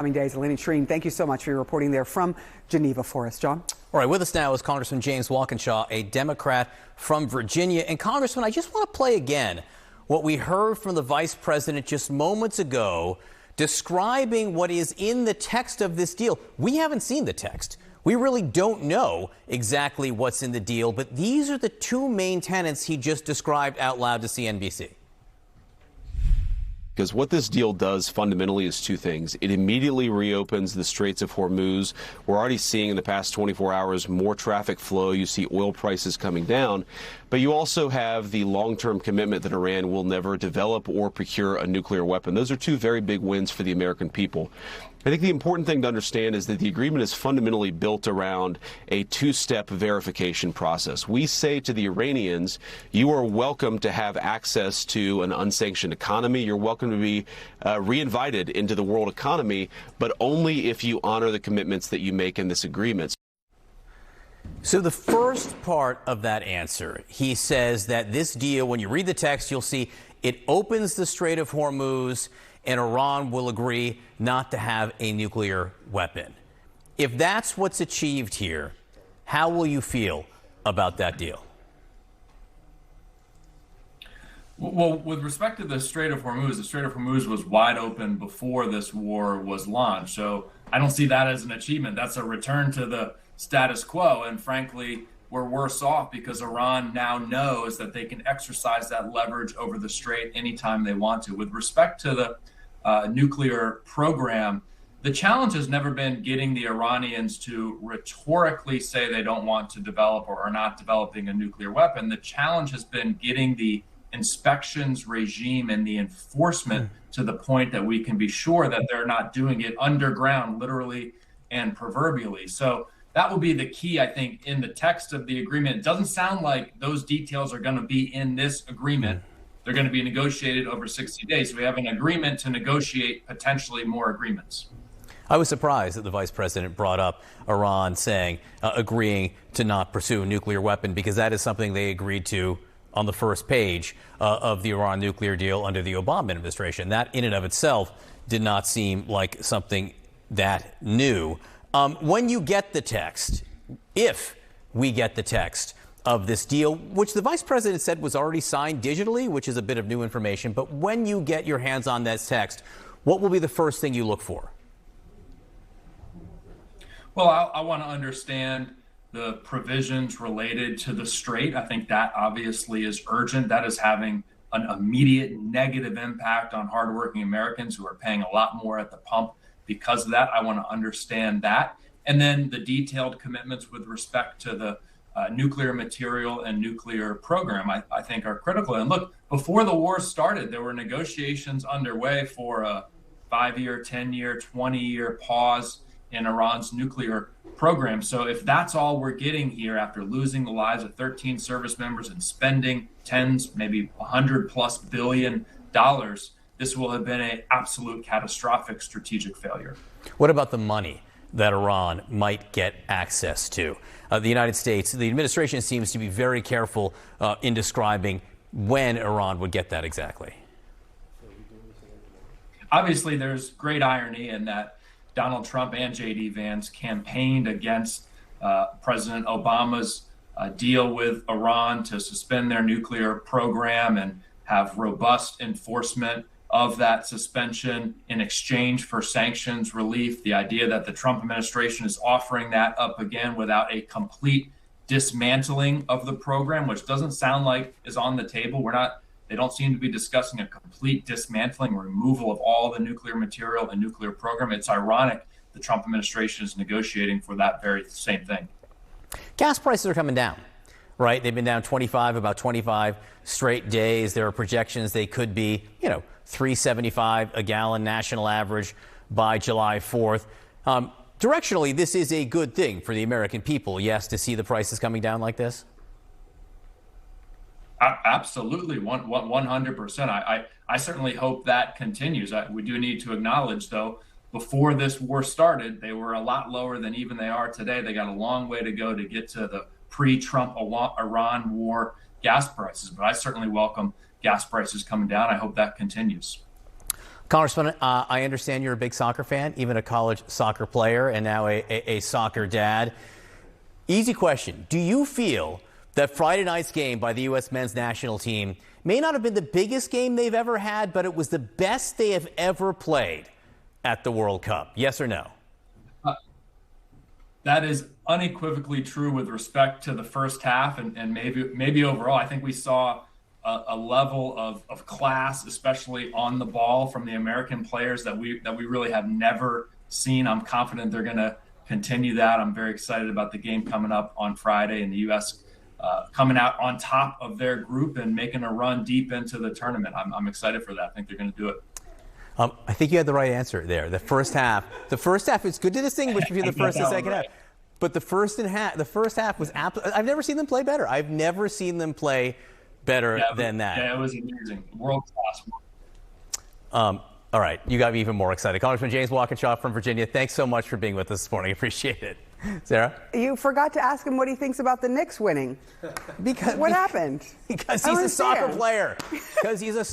Coming days. Eleni Shreen, thank you so much for your reporting there from Geneva for us. John? All right, with us now is Congressman James Walkinshaw, a Democrat from Virginia. And Congressman, I just want to play again what we heard from the Vice President just moments ago, describing what is in the text of this deal. We haven't seen the text. We really don't know exactly what's in the deal, but these are the two main tenets he just described out loud to CNBC. Because what this deal does fundamentally is two things. It immediately reopens the Straits of Hormuz. We're already seeing in the past 24 hours more traffic flow. You see oil prices coming down. But you also have the long-term commitment that Iran will never develop or procure a nuclear weapon. Those are two very big wins for the American people. I think the important thing to understand is that the agreement is fundamentally built around a two-step verification process. We say to the Iranians, you are welcome to have access to an unsanctioned economy. You're welcome to be reinvited into the world economy, but only if you honor the commitments that you make in this agreement. So the first part of that answer, he says that this deal, when you read the text, you'll see it opens the Strait of Hormuz and Iran will agree not to have a nuclear weapon. If that's what's achieved here, how will you feel about that deal? Well, with respect to the Strait of Hormuz was wide open before this war was launched. So I don't see that as an achievement. That's a return to the status quo. And frankly, we're worse off because Iran now knows that they can exercise that leverage over the Strait anytime they want to. With respect to the nuclear program, the challenge has never been getting the Iranians to rhetorically say they don't want to develop or are not developing a nuclear weapon. The challenge has been getting the inspections regime and the enforcement to the point that we can be sure that they're not doing it underground, literally and proverbially. So that will be the key, I think, in the text of the agreement. It doesn't sound like those details are going to be in this agreement. They're going to be negotiated over 60 days. We have an agreement to negotiate potentially more agreements. I was surprised that the vice president brought up Iran saying, agreeing to not pursue a nuclear weapon, because that is something they agreed to on the first page of the Iran nuclear deal under the Obama administration. That in and of itself did not seem like something that new. When you get the text, if we get the text of this deal, which the vice president said was already signed digitally, which is a bit of new information, but when you get your hands on that text, what will be the first thing you look for? Well, I want to understand the provisions related to the Strait. I think that obviously is urgent. That is having an immediate negative impact on hardworking Americans who are paying a lot more at the pump because of that. I want to understand that. And then the detailed commitments with respect to the nuclear material and nuclear program, I think are critical. And look, before the war started, there were negotiations underway for a 5-year, 10-year, 20-year pause in Iran's nuclear program. So if that's all we're getting here after losing the lives of 13 service members and spending tens, maybe $100+ billion, this will have been an absolute catastrophic strategic failure. What about the money that Iran might get access to? The United States, the administration seems to be very careful in describing when Iran would get that exactly. Obviously, there's great irony in that Donald Trump and J.D. Vance campaigned against President Obama's deal with Iran to suspend their nuclear program and have robust enforcement of that suspension in exchange for sanctions relief. The idea that the Trump administration is offering that up again without a complete dismantling of the program, which doesn't sound like is on the table. They don't seem to be discussing a complete dismantling, removal of all the nuclear material and nuclear program. It's ironic the Trump administration is negotiating for that very same thing. Gas prices are coming down, right? They've been down about 25 straight days. There are projections they could be, $3.75 a gallon national average by July 4th. Directionally, this is a good thing for the American people, yes, to see the prices coming down like this? Absolutely, 100%. I certainly hope that continues. We do need to acknowledge, though, before this war started, they were a lot lower than even they are today. They got a long way to go to get to the pre-Trump Iran war gas prices. But I certainly welcome gas prices coming down. I hope that continues. Congressman, I understand you're a big soccer fan, even a college soccer player, and now a soccer dad. Easy question. Do you feel that Friday night's game by the U.S. men's national team may not have been the biggest game they've ever had, but it was the best they have ever played at the World Cup? Yes or no? That is unequivocally true with respect to the first half and maybe overall. I think we saw a level of class, especially on the ball, from the American players that we really have never seen. I'm confident they're going to continue that. I'm very excited about the game coming up on Friday, and the U.S. Coming out on top of their group and making a run deep into the tournament. I'm excited for that. I think they're going to do it. I think you had the right answer there. The first half, it's good to distinguish between the first and second half. But the first half was I've never seen them play better. I've never seen them play better than that. Yeah, it was amazing. World class. All right, you got me even more excited. Congressman James Walkinshaw from Virginia, thanks so much for being with us this morning. Appreciate it. Sarah? You forgot to ask him what he thinks about the Knicks winning. Because what happened? Because he's a soccer player. Because he's a